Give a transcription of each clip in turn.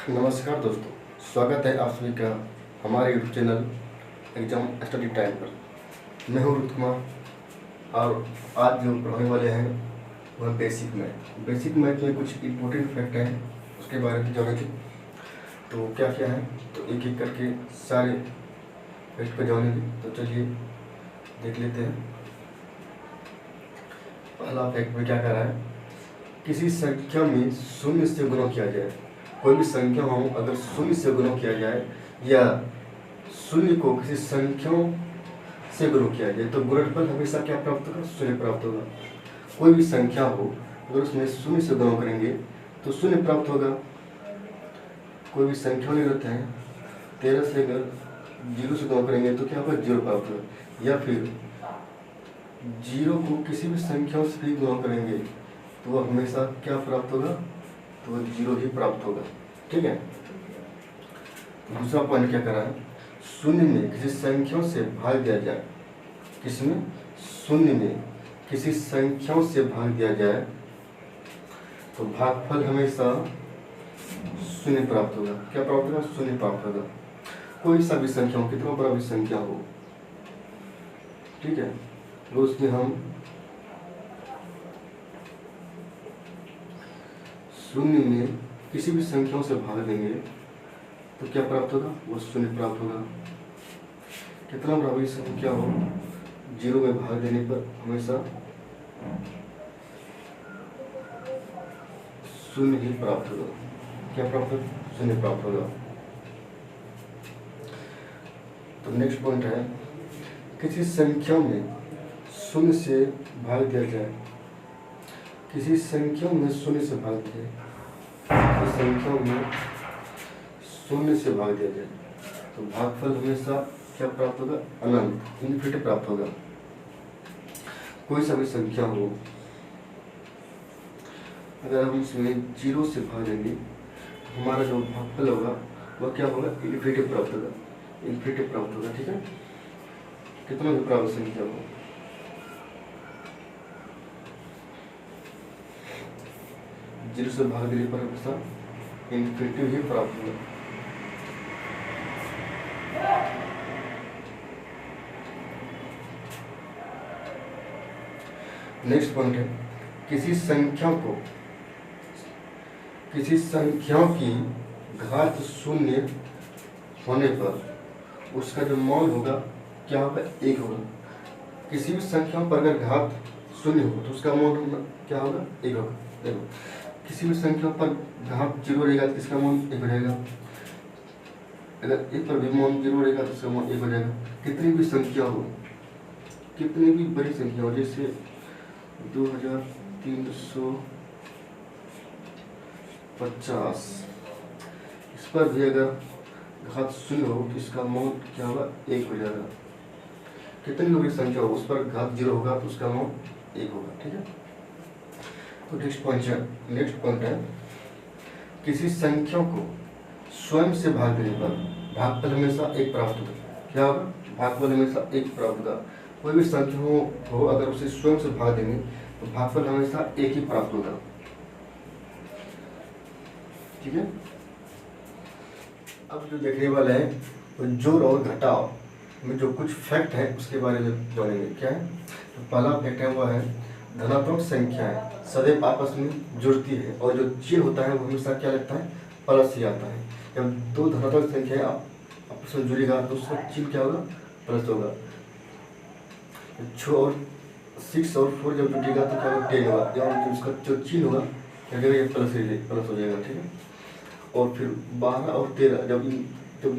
नमस्कार दोस्तों, स्वागत है आप सभी का हमारे YouTube channel exam study time पर। मैं हूँ रुत कुमार और आज जो पढ़ाने वाले हैं वह बेसिक मैथ में कुछ इम्पोर्टेंट फैक्ट हैं, उसके बारे में जानेंगे। तो क्या क्या है, तो एक एक करके सारे फैक्ट को जानेंगे। तो चलिए देख लेते हैं। पहला फैक्ट में क्या कह रहा है, किसी संख्या में शून्य से गुणा किया जाए। कोई भी संख्या हो, अगर शून्य से गुणा किया जाए या शून्य को किसी संख्याओं से गुणा किया जाए तो गुणनफल हमेशा क्या प्राप्त होगा, शून्य प्राप्त होगा। कोई भी संख्या हो, अगर उसमें शून्य से गुणा करेंगे तो शून्य प्राप्त होगा। कोई भी संख्या नहीं रहते हैं, 13 से अगर 0 से गुणा करेंगे तो क्या होगा, 0 प्राप्त होगा। या फिर 0 को किसी भी संख्याओं से भी गुणा करेंगे तो वह हमेशा क्या प्राप्त होगा, तो वह 0 ही प्राप्त होगा। ठीक है। दूसरा पॉइंट क्या कर रहा है, शून्य में किसी संख्याओं से भाग दिया जाए। किसमें, शून्य में किसी संख्याओं से भाग दिया जाए तो भागफल हमेशा शून्य प्राप्त होगा। क्या प्राप्त होगा, शून्य प्राप्त होगा। कोई सा भी संख्या हो, कितना बड़ा भी संख्या हो, ठीक है, तो उसमें हम शून्य में किसी भी संख्याओं से भाग देंगे तो क्या प्राप्त होगा, वो शून्य प्राप्त होगा। कितना बड़ा भी संख्या हो, 0 में भाग देने पर हमेशा शून्य ही प्राप्त होगा। क्या प्राप्त होगा, शून्य प्राप्त होगा। तो नेक्स्ट पॉइंट है, किसी संख्या में शून्य से भाग दिया जाए। किसी संख्या में शून्य से भाग दिया, संख्याओं में शून्य से भाग दिया जाए तो भागफल हमेशा क्या प्राप्त होगा, अनंत, इन्फिनिटी प्राप्त होगा। कोई सा भी संख्या हो, अगर हम इसमें 0 से भाग देंगे तो हमारा जो भागफल होगा वह क्या होगा, इन्फिनिटी प्राप्त होगा, इन्फिनिटी प्राप्त होगा। ठीक है। कितना भी प्राप्त संख्या हो, जीरो से भाग देने पर हमेशा इन्फिनिटी ही प्राप्त होगा। नेक्स्ट पॉइंट है, किसी संख्या की घात शून्य होने पर उसका जो मान होगा क्या होगा, 1 होगा। किसी भी संख्या पर अगर घात शून्य हो तो उसका मान क्या होगा, 1 होगा। देखो, किसी भी संख्या पर घात 0 रहेगा तो इसका मान 1 हो जाएगा। अगर 1 पर भी मान 0 रहेगा तो इसका मान 1 हो जाएगा। कितनी भी संख्या हो, कितनी भी बड़ी संख्या हो, जैसे 2350, इस पर भी अगर घात शून्य हो तो इसका मान क्या होगा, 1 हो जाएगा। कितनी भी बड़ी संख्या हो, उस पर घात 0 होगा तो उसका मान 1 होगा। ठीक है। तो नेक्स्ट पॉइंट है, किसी संख्या को स्वयं से भाग देने पर भागफल हमेशा 1 प्राप्त होगा। क्या होगा, भागफल हमेशा 1 प्राप्त होगा। कोई भी संख्या हो, अगर उसे स्वयं से भाग देंगे तो भागफल हमेशा 1 ही प्राप्त होगा। ठीक है। अब जो देखने वाले हैं वो जोड़ और घटाव में जो कुछ फैक्ट है उसके बारे में जानेंगे। क्या है, तो पहला फैक्ट है वह है, धनात्मक संख्याएं सदैव आपस में जुड़ती है और जो चिन्ह होता है वो हमेशा क्या लगता है, प्लस ही आता है। जब दो धनात्मक संख्याएं आपस में जुड़ेगा तो उसका चिन्ह क्या होगा, प्लस होगा। 6 और 4 जब जुटेगा तो क्या होगा, 10 होगा। या उसका जो चिन्ह होगा क्या होगा, ये प्लस हो जाएगा। ठीक है। और फिर 12 और 13 जब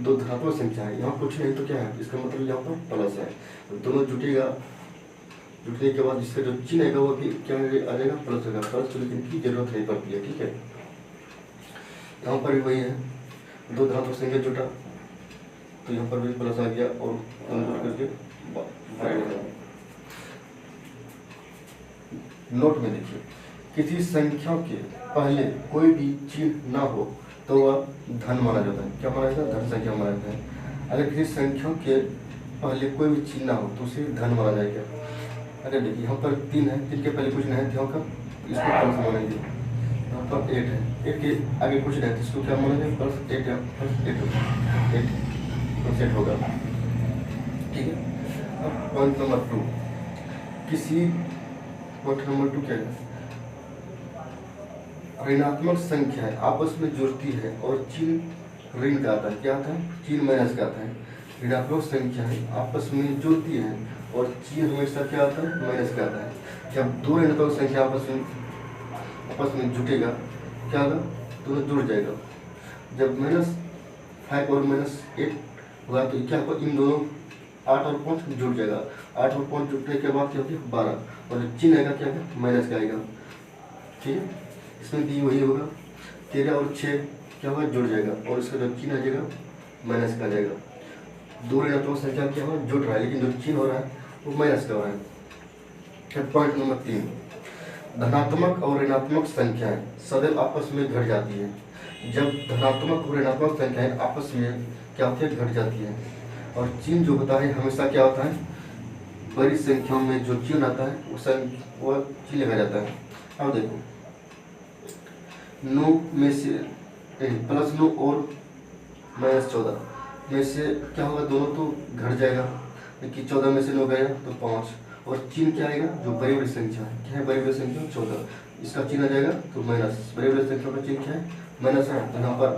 दो धनात्मक संख्या है, यहाँ कुछ नहीं तो क्या है, इसका मतलब यहाँ पर प्लस है। तो दोनों जुटेगा, जुटने के बाद इसका जो चिन्ह है वो भी क्या आ जाएगा, प्लस होगा। प्लस तो लेकिन की जरूरत नहीं पड़ती है। ठीक है। यहाँ पर भी वही है, दो धनात्मक संख्या जुटा तो यहाँ पर भी प्लस आ गया और करके नोट में देखिए, किसी संख्या के पहले कोई भी चिन्ह ना हो तो वह धन माना जाता है। क्या माना जाता है, धन संख्या माना जाता है। अगर किसी संख्या के पहले कोई भी चिन्ह ना हो तो उसे धन माना जाएगा। अगर देखिए यहाँ पर 3 है, 3 के पहले कुछ नहीं है, यहाँ का इसको प्लस मानेंगे। यहाँ पर 8 है, 8 के आगे कुछ नहीं है, इसको क्या मानेंगे +8 है, +8 8 होगा। ठीक है। अब पॉइंट नंबर 2, पॉइंट नंबर 2 क्या है, ऋणात्मक संख्याएं आपस में जुड़ती है और चिन्ह ऋण का आता है। क्या आता है? चिन्ह माइनस का आता है। ऋणात्मक संख्याएं आपस में जुड़ती हैं और चिन्ह हमेशा क्या आता है? माइनस का आता है। जब दो ऋणात्मक संख्या आपस में जुटेगा, क्या होगा? दोनों जुड़ जाएगा। जब -5 और -8 होगा तो क्या होगा? इन दोनों 8 और 5 जुड़ जाएगा। 8 और 5 जुटने के बाद क्या होगी? 12, और जो चिन्ह आएगा क्या है? माइनस का आएगा। ठीक है। इसमें भी वही होगा, 13 और 6 क्या होगा? जुड़ जाएगा, और इसका जो चिन्ह आ जाएगा माइनस का आ जाएगा। दो ऋणात्मक संख्या क्या हो? जुड़ रहा है, लेकिन जो चिन्ह हो रहा है वो माइनस का हो रहा है। पॉइंट नंबर 3, धनात्मक और ऋणात्मक संख्याएं सदैव आपस में घट जाती हैं। जब धनात्मक और ऋणात्मक संख्याएं आपस में क्या होती है? घट जाती हैं, और चिन्ह जो होता है हमेशा क्या होता है? बड़ी संख्याओं में जो चिन्ह आता है वो चिन्ह लगा जाता है। अब देखो, 9 में से +9 और -14 में से क्या होगा? दोनों तो घट जाएगा, लेकिन 14 में से 9 गया तो 5, और चिन्ह क्या आएगा? जो बड़ी बड़ी संख्या है, क्या है बड़ी बड़ी संख्या? 14, इसका चिन्ह आ जाएगा तो माइनस। बड़ी बड़ी संख्या का चिन्ह क्या है? माइनस है, तो यहाँ पर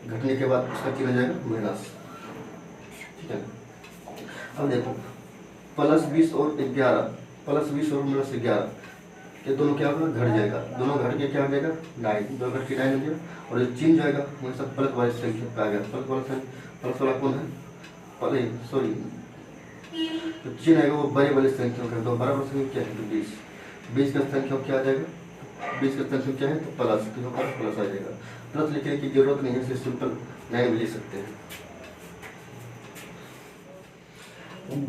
घटने के बाद उसका चिन्ह आ जाएगा माइनस। ठीक है। अब देखो, +20 और 11, +20 और -11 ये दोनों क्या होगा? घट जाएगा। दोनों घट के क्या हो जाएगा? 9, दो घट के 9 हो गया, और जो चिन्ह जाएगा हमेशा प्लस वाली संख्या का आ गया। प्लस वाला कौन है? तो चिन्ह आएगा वो बड़ी वाली संख्या का। तो बराबर संख्या क्या है? तो 20। 20 का संख्या क्या आ जाएगा? 20 का संख्या क्या है? तो प्लस, तो यहाँ पर प्लस आ जाएगा। प्लस लिखने की जरूरत नहीं है, इसलिए सिंपल 9 भी लिख सकते हैं।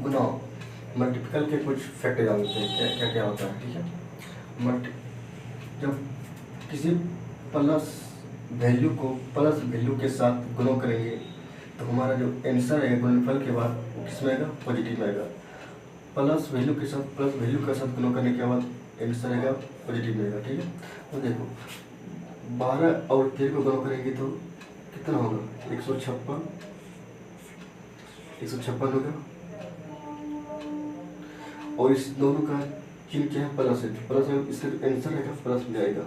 गुना मल्टीपल के कुछ फैक्टर जानते हैं, क्या क्या होता है। ठीक है। जब किसी प्लस वैल्यू को प्लस वैल्यू के साथ गुणा करेंगे तो हमारा जो आंसर है गुणनफल के बाद वो किस में आएगा? पॉजिटिव में आएगा। प्लस वैल्यू के साथ प्लस वैल्यू के साथ गुणा करने के बाद आंसर आएगा पॉजिटिव में आएगा। ठीक है। तो देखो, 12 और 13 को गुणा करेंगे तो कितना होगा? 156 होगा, और इस दोनों का चिन्ह क्या है? प्लस है, प्लस है, इसका आंसर है प्लस में जाएगा।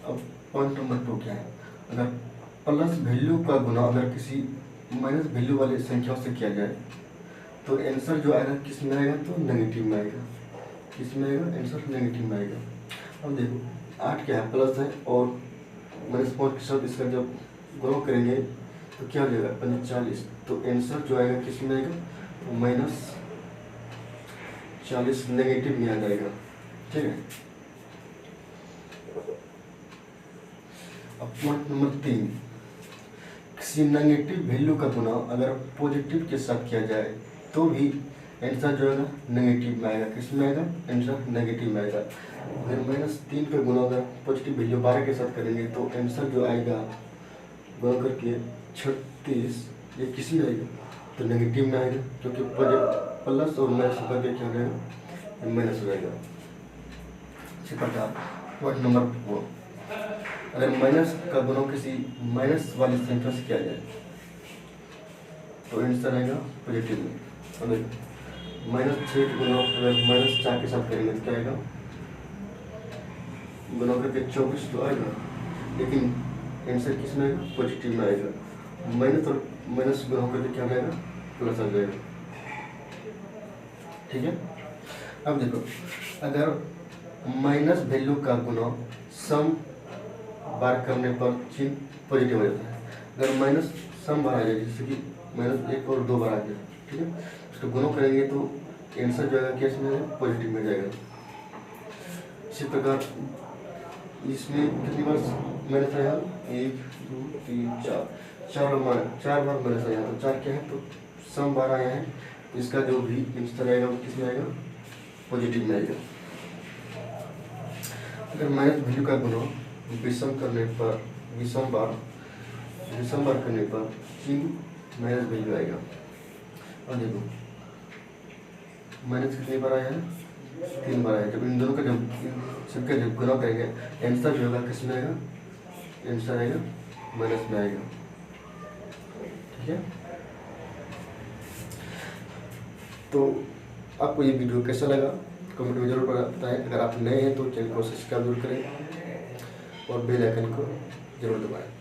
अब पॉइंट नंबर 2 क्या है? अगर प्लस वैल्यू का गुना अगर किसी माइनस वैल्यू वाले संख्याओं से किया जाए तो आंसर जो आएगा किस में आएगा? तो नेगेटिव में आएगा। किस में आएगा? आंसर नेगेटिव में आएगा। अब देखो, 8 क्या है? प्लस है, और -5 के साथ इसका जब गुणा करेंगे तो क्या हो जाएगा? 45, तो आंसर जो आएगा किस में आएगा? तो -40 नेगेटिव में आ जाएगा। ठीक है। अब पॉइंट नंबर 3, किसी नेगेटिव वैल्यू का गुना अगर पॉजिटिव के साथ किया जाए तो भी आंसर जो है ना नेगेटिव में आएगा। किस में आएगा? आंसर नेगेटिव में आएगा। अगर -3 पे गुना अगर पॉजिटिव वैल्यू 12 के साथ करेंगे तो आंसर जो आएगा गुना करके 36, ये किस में आएगा? तो नेगेटिव में आएगा, क्योंकि प्लस और माइनस होकर के क्या हो जाएगा? माइनस हो जाएगा। इसी प्रकार पॉइंट नंबर 4, अगर माइनस का गुना किसी माइनस वाली संख्या से किया जाए तो आंसर आएगा पॉजिटिव में। अगर -6 का गुना अगर -4 के साथ करेंगे तो क्या आएगा? गुना करके 24 तो आएगा, लेकिन आंसर किस में आएगा? पॉजिटिव में आएगा। माइनस और माइनस गुना करके क्या आएगा? प्लस आ जाएगा। ठीक है। अब देखो, अगर माइनस वैल्यू का गुना सम बार करने पर चिन्ह पॉजिटिव हो जाता है। अगर माइनस सम बार आ जाए, जैसे कि -1 और 2 बार आ गया, ठीक है, उसको गुना करेंगे तो आंसर जो आएगा कैसे में? पॉजिटिव में जाएगा। इसी प्रकार इसमें कितनी बार माइनस आया? 1 2 3 4 बार माइनस आया। तो 4 क्या है? तो सम बार आया है, इसका जो भी आंसर आएगा वो किस में आएगा? पॉजिटिव में आएगा। अगर माइनस वैल्यू का गुना विषम बार करने पर चिन्ह माइनस वैल्यू आएगा। और देखो, माइनस कितनी बार आया है? 3 बार आएगा। जब इन दोनों का जब संख्या जब गुना करेंगे, आंसर जो होगा किस में आएगा, आंसर आएगा माइनस में आएगा। ठीक है, तो आपको ये वीडियो कैसा लगा कमेंट में जरूर बताएं। अगर आप नए हैं तो चैनल को सब्सक्राइब जरूर करें और बेल आइकन को जरूर दबाएं।